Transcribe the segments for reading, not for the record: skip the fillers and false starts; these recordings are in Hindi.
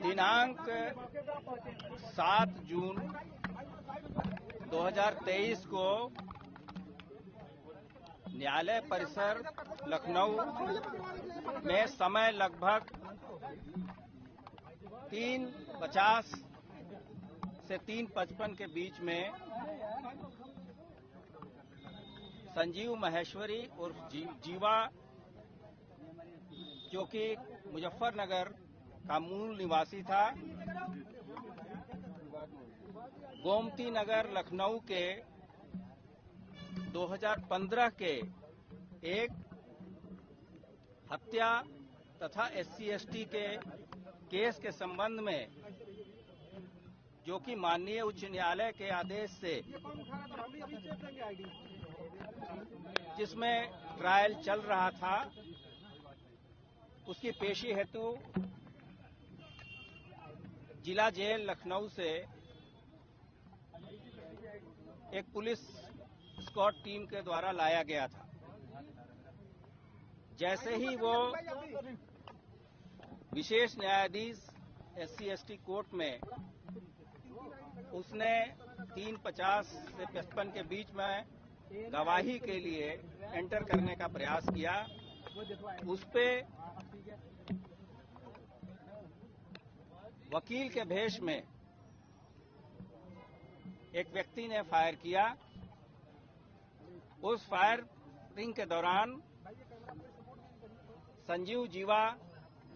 दिनांक 7 जून 2023 को न्यायालय परिसर लखनऊ में समय लगभग 3:50 से 3:55 के बीच में संजीव माहेश्वरी उर्फ जीवा, जो कि मुजफ्फरनगर का मूल निवासी था, गोमती नगर लखनऊ के 2015 के एक हत्या तथा SC/ST के केस के संबंध में, जो कि माननीय उच्च न्यायालय के आदेश से जिसमें ट्रायल चल रहा था, उसकी पेशी हेतु जिला जेल लखनऊ से एक पुलिस स्क्वाड टीम के द्वारा लाया गया था। जैसे ही वो विशेष न्यायाधीश SC/ST कोर्ट में उसने 3:50 से 55 के बीच में गवाही के लिए एंटर करने का प्रयास किया, उस पे वकील के भेष में एक व्यक्ति ने फायर किया। उस फायरिंग के दौरान संजीव जीवा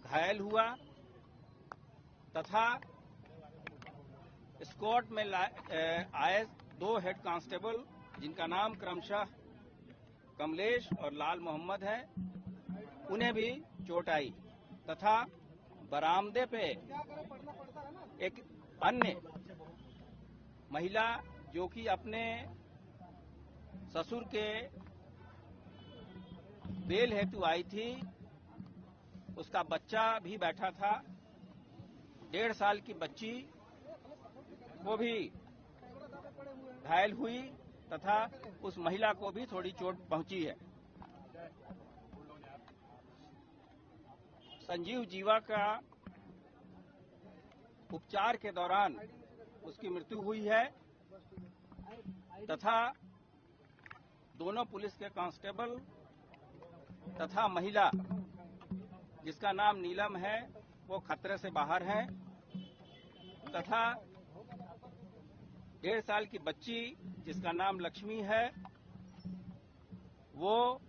घायल हुआ तथा स्क्वाड में आए 2 हेड कांस्टेबल, जिनका नाम क्रमशः कमलेश और लाल मोहम्मद है, उन्हें भी चोट आई तथा बरामदे पे एक अन्य महिला, जो कि अपने ससुर के बेल हेतु आई थी, उसका बच्चा भी बैठा था। 1.5 साल की बच्ची वो भी घायल हुई तथा उस महिला को भी थोड़ी चोट पहुंची है। संजीव जीवा का उपचार के दौरान उसकी मृत्यु हुई है तथा दोनों पुलिस के कांस्टेबल तथा महिला, जिसका नाम नीलम है, वो खतरे से बाहर है तथा 1.5 साल की बच्ची, जिसका नाम लक्ष्मी है, वो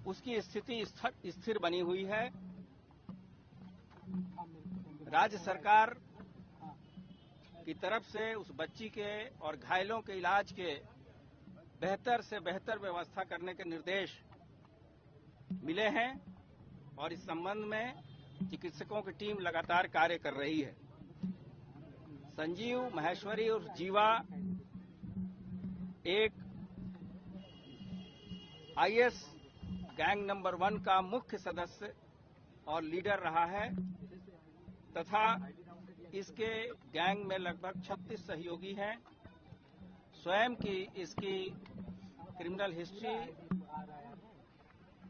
उसकी स्थिति स्थिर बनी हुई है। राज्य सरकार की तरफ से उस बच्ची के और घायलों के इलाज के बेहतर से बेहतर व्यवस्था करने के निर्देश मिले हैं और इस संबंध में चिकित्सकों की टीम लगातार कार्य कर रही है। संजीव माहेश्वरी और जीवा एक IS गैंग नंबर 1 का मुख्य सदस्य और लीडर रहा है तथा इसके गैंग में लगभग 36 सहयोगी हैं। स्वयं की इसकी क्रिमिनल हिस्ट्री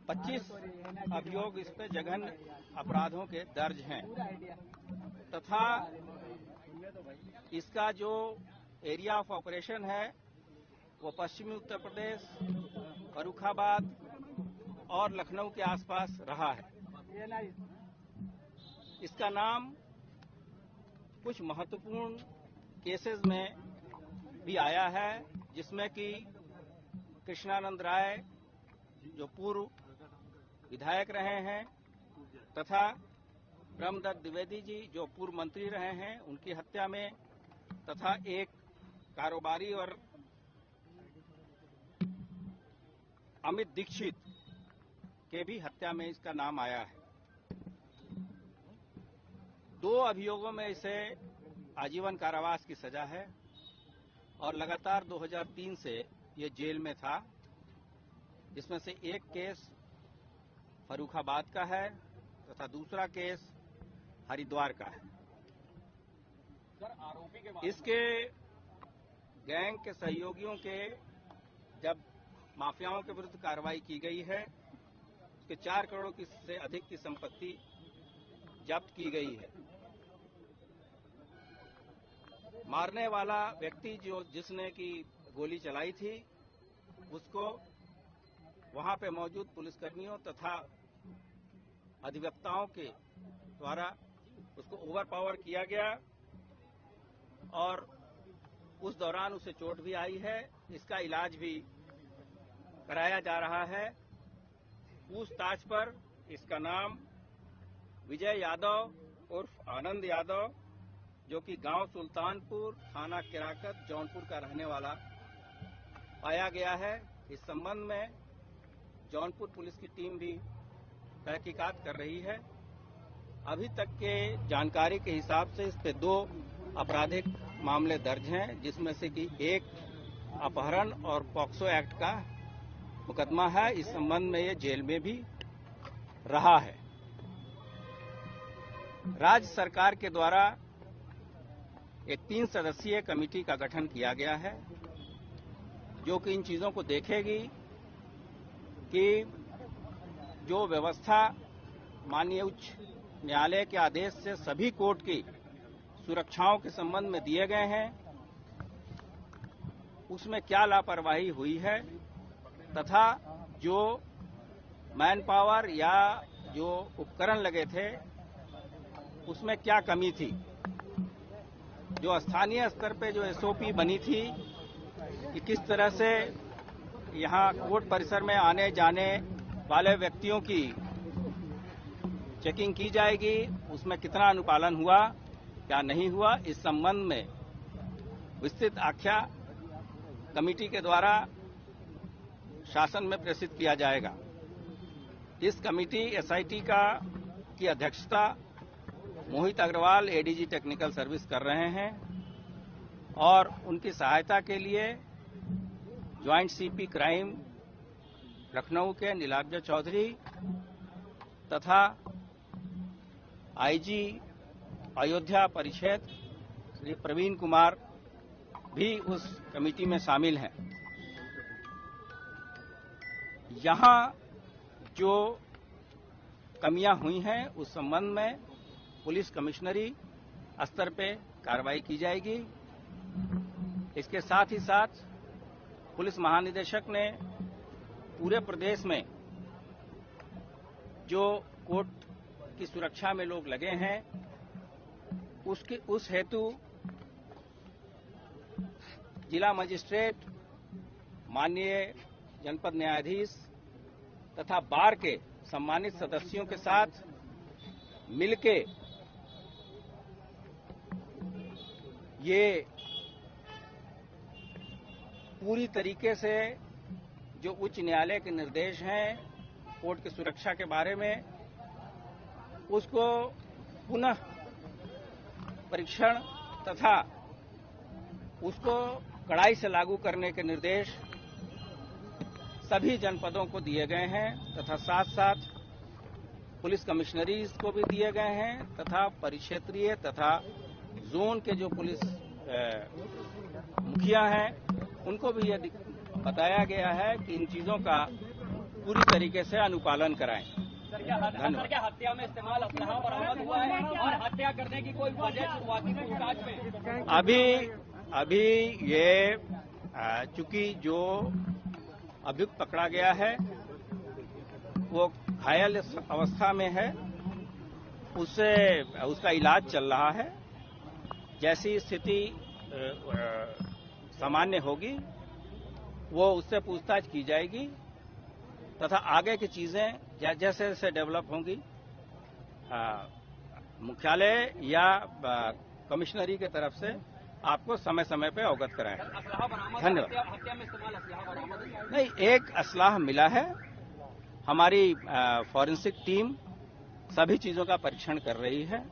25 अभियोग इस पे जघन्य अपराधों के दर्ज हैं तथा इसका जो एरिया ऑफ ऑपरेशन है वो पश्चिमी उत्तर प्रदेश, फर्रुखाबाद और लखनऊ के आसपास रहा है। इसका नाम कुछ महत्वपूर्ण केसेस में भी आया है, जिसमें कि कृष्णानंद राय, जो पूर्व विधायक रहे हैं, तथा ब्रह्मदत्त द्विवेदी जी, जो पूर्व मंत्री रहे हैं, उनकी हत्या में, तथा एक कारोबारी और अमित दीक्षित के भी हत्या में इसका नाम आया है। 2 अभियोगों में इसे आजीवन कारावास की सजा है और लगातार 2003 से ये जेल में था। इसमें से एक केस फर्रुखाबाद का है तथा दूसरा केस हरिद्वार का है। इसके गैंग के सहयोगियों के जब माफियाओं के विरुद्ध कार्रवाई की गई है, उसके 4 करोड़ से अधिक की संपत्ति जब्त की गई है। मारने वाला व्यक्ति जिसने की गोली चलाई थी, उसको वहां पे मौजूद पुलिसकर्मियों तथा अधिवक्ताओं के द्वारा उसको ओवरपावर किया गया और उस दौरान उसे चोट भी आई है। इसका इलाज भी कराया जा रहा है। पूछताछ पर इसका नाम विजय यादव उर्फ आनंद यादव, जो कि गांव सुल्तानपुर, थाना किराकत, जौनपुर का रहने वाला पाया गया है। इस संबंध में जौनपुर पुलिस की टीम भी तहकीकात कर रही है। अभी तक के जानकारी के हिसाब से इस पे 2 आपराधिक मामले दर्ज हैं, जिसमें से कि एक अपहरण और पॉक्सो एक्ट का मुकदमा है। इस संबंध में ये जेल में भी रहा है। राज्य सरकार के द्वारा एक 3 सदस्यीय कमेटी का गठन किया गया है, जो कि इन चीजों को देखेगी कि जो व्यवस्था माननीय उच्च न्यायालय के आदेश से सभी कोर्ट की सुरक्षाओं के संबंध में दिए गए हैं, उसमें क्या लापरवाही हुई है तथा जो मैन पावर या जो उपकरण लगे थे उसमें क्या कमी थी। जो स्थानीय स्तर पे जो एसओपी बनी थी कि किस तरह से यहां कोर्ट परिसर में आने जाने वाले व्यक्तियों की चेकिंग की जाएगी, उसमें कितना अनुपालन हुआ, क्या नहीं हुआ, इस संबंध में विस्तृत आख्या कमेटी के द्वारा शासन में प्रेषित किया जाएगा। इस कमेटी एसआईटी की अध्यक्षता Mohit Agarwal ADG technical service कर रहे हैं और उनकी सहायता के लिए ज्वाइंट सीपी क्राइम लखनऊ के नीलाब्ज चौधरी तथा आईजी अयोध्या परिक्षेत्र श्री प्रवीण कुमार भी उस कमेटी में शामिल हैं। यहां जो कमियां हुई हैं उस संबंध में पुलिस कमिश्नरी स्तर पे कार्रवाई की जाएगी। इसके साथ ही साथ पुलिस महानिदेशक ने पूरे प्रदेश में जो कोर्ट की सुरक्षा में लोग लगे हैं उस हेतु जिला मजिस्ट्रेट, माननीय जनपद न्यायाधीश तथा बार के सम्मानित सदस्यों के साथ मिलके ये पूरी तरीके से जो उच्च न्यायालय के निर्देश हैं कोर्ट की सुरक्षा के बारे में, उसको पुनः परीक्षण तथा उसको कड़ाई से लागू करने के निर्देश सभी जनपदों को दिए गए हैं तथा साथ साथ पुलिस कमिश्नरीज को भी दिए गए हैं तथा परिक्षेत्रीय तथा जोन के जो पुलिस मुखिया हैं उनको भी यह बताया गया है कि इन चीजों का पूरी तरीके से अनुपालन कराएं। धन्यवाद। क्या हत्या में इस्तेमाल असलहा बरामद हुआ है और हत्या करने की कोई वजह शुरुआती पूछताछ में? अभी ये चूंकि जो अभियुक्त पकड़ा गया है वो घायल अवस्था में है, उसका इलाज चल रहा है। जैसी स्थिति सामान्य होगी वो उससे पूछताछ की जाएगी तथा आगे की चीजें जैसे जैसे डेवलप होंगी मुख्यालय या कमिश्नरी की तरफ से आपको समय समय पे अवगत कराएं। धन्यवाद। नहीं, एक असलाह मिला है। हमारी फॉरेंसिक टीम सभी चीजों का परीक्षण कर रही है।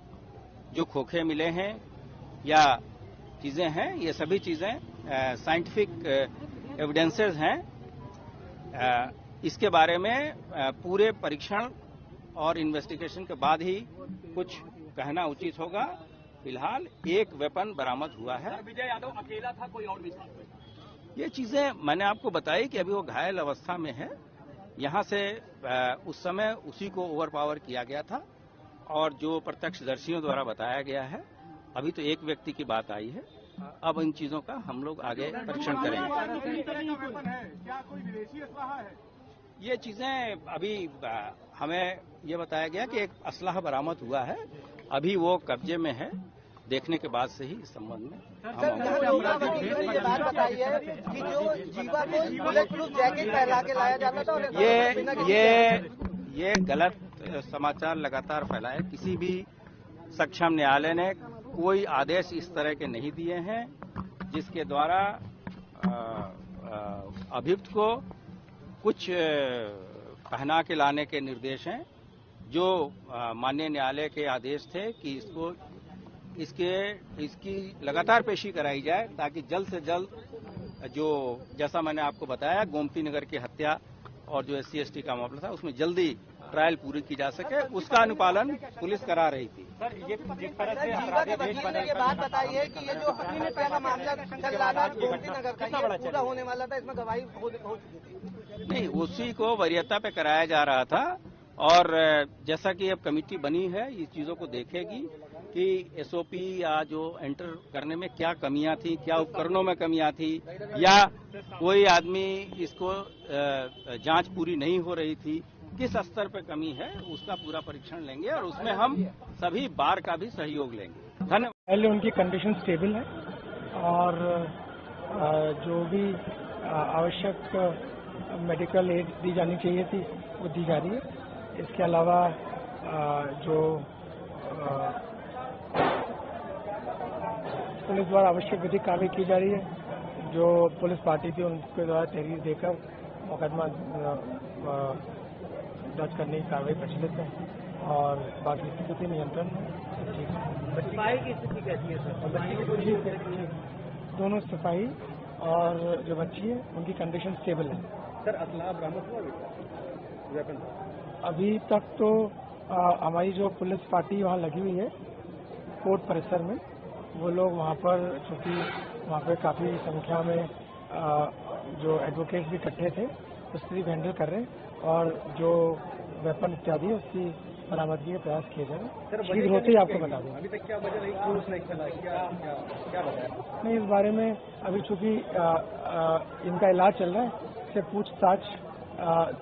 जो खोखे मिले हैं या चीजें हैं, ये सभी चीजें साइंटिफिक एविडेंसेस हैं। इसके बारे में पूरे परीक्षण और इन्वेस्टिगेशन के बाद ही कुछ कहना उचित होगा। फिलहाल एक वेपन बरामद हुआ है। विजय यादव अकेला था, कोई और भी था? ये चीजें मैंने आपको बताई कि अभी वो घायल अवस्था में है। यहां से उस समय उसी को ओवरपावर किया गया था और जो प्रत्यक्षदर्शियों द्वारा बताया गया है। अभी तो एक व्यक्ति की बात आई है, अब इन चीजों का हम लोग आगे परीक्षण करेंगे। क्या कोई विदेशी असलाहा है? ये चीजें अभी हमें ये बताया गया कि एक असलाह बरामद हुआ है, अभी वो कब्जे में है। देखने के बाद से ही इस संबंध में ये बात बताई है कि जो जीवा को बुलेट प्रूफ जैकेट पहना के लाया जाता था और ये गलत समाचार लगातार फैलाए। किसी भी सक्षम न्यायालय ने कोई आदेश इस तरह के नहीं दिए हैं जिसके द्वारा अभियुक्त को कुछ पहना के लाने के निर्देश हैं। जो माननीय न्यायालय के आदेश थे कि इसकी लगातार पेशी कराई जाए ताकि जल्द से जल्द जो जैसा मैंने आपको बताया गोमती नगर की हत्या और जो SC/ST का मामला था उसमें जल्दी ट्रायल पूरी की जा सके, उसका अनुपालन पुलिस करा रही थी। सर ये जिस तरह से ये बात बताई है कि ये जो हत्या का मामला चल रहा था गोमती नगर का ये पूरा होने वाला था, इसमें गवाही हो चुकी थी। नहीं, उसी को वरीयता पे कराया जा रहा था और जैसा कि अब कमेटी बनी है इस चीजों को देखेगी कि SOP या जो एंटर करने में क्या कमियां थी, क्या उपकरणों में कमियां थी या कोई आदमी इसको जांच पूरी नहीं हो रही थी, किस स्तर पर कमी है उसका पूरा परीक्षण लेंगे और उसमें हम सभी बार का भी सहयोग लेंगे। धन्यवाद। पहले उनकी कंडीशन स्टेबल है और जो भी आवश्यक मेडिकल एड दी जानी चाहिए थी वो दी जा रही है। इसके अलावा जो पुलिस द्वारा आवश्यक विधिक कार्रवाई की जा रही है। जो पुलिस पार्टी थी उनके द्वारा तहरीर देकर मुकदमा दर्ज करने की कार्रवाई प्रचलित है और बाकी स्थिति नियंत्रण ठीक है। सफाई की स्थिति कैसी है सर? दोनों सफाई और जो बच्ची है उनकी कंडीशन स्टेबल है। सर असलाह बरामद हुआ वेपन? अभी तक तो हमारी जो पुलिस पार्टी वहाँ लगी हुई है कोर्ट परिसर में, वो लोग वहाँ पर चूँकि वहाँ पर काफ़ी संख्या में जो एडवोकेट्स भी इकट्ठे थे स्थिति को हैंडल कर रहे हैं और जो वेपन इत्यादि है उसकी बरामदगी के प्रयास किए जा रहे हैं। शीघ्र होते ही आपको बता दें। अभी तक क्या वजह रही पुलिस ने क्या बताया? नहीं, इस बारे में अभी चूंकि इनका इलाज चल रहा है, इससे पूछताछ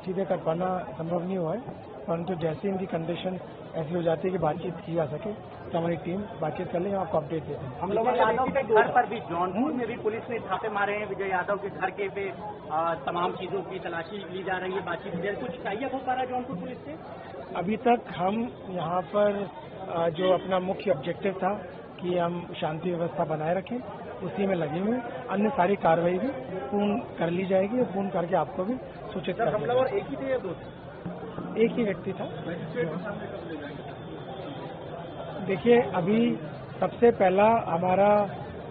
सीधे कर पाना संभव नहीं हुआ है, परंतु जैसे इनकी कंडीशन ऐसी हो जाती है कि बातचीत की जा सके तो हमारी टीम बातचीत कर लेंगे, आपको अपडेट देते हैं। हम लोग यादव के घर पर भी जौनपुर में भी पुलिस ने छापे मारे हैं। विजय यादव के घर के पे तमाम चीजों की तलाशी ली जा रही है, बातचीत कुछ चाहिए हो पा रहा है जौनपुर पुलिस से? अभी तक हम यहाँ पर जो अपना मुख्य ऑब्जेक्टिव था कि हम शांति व्यवस्था बनाए रखें उसी में लगे हुए। अन्य सारी कार्रवाई भी पूर्ण कर ली जाएगी और पूर्ण करके आपको भी सूचित कर दिया जाएगा। एक ही थे या दो? एक ही व्यक्ति था। देखिए, अभी सबसे पहला हमारा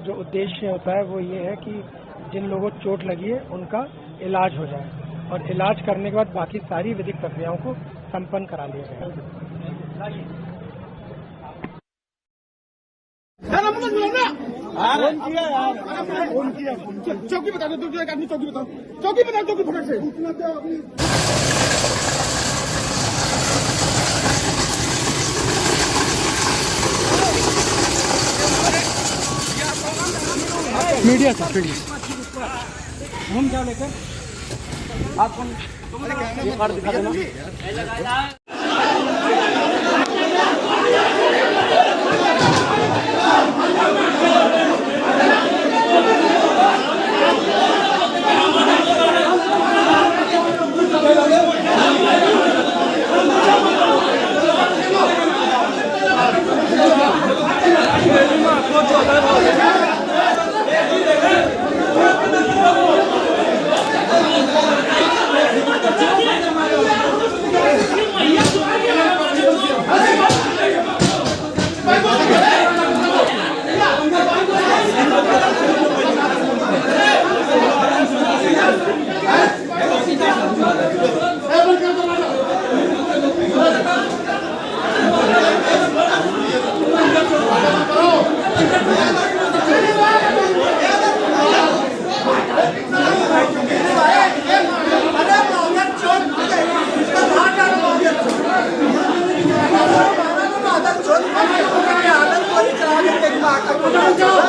जो उद्देश्य होता है वो ये है कि जिन लोगों को चोट लगी है उनका इलाज हो जाए और इलाज करने के बाद बाकी सारी विधिक प्रक्रियाओं को संपन्न करा लिया जाए। चौकी बता दो, एक आदमी चौकी बताओ, चौकी बताओ, चौकी फटक से। मीडिया से हम क्या लेकर आपको ये कार्ड दिखा देना। राजा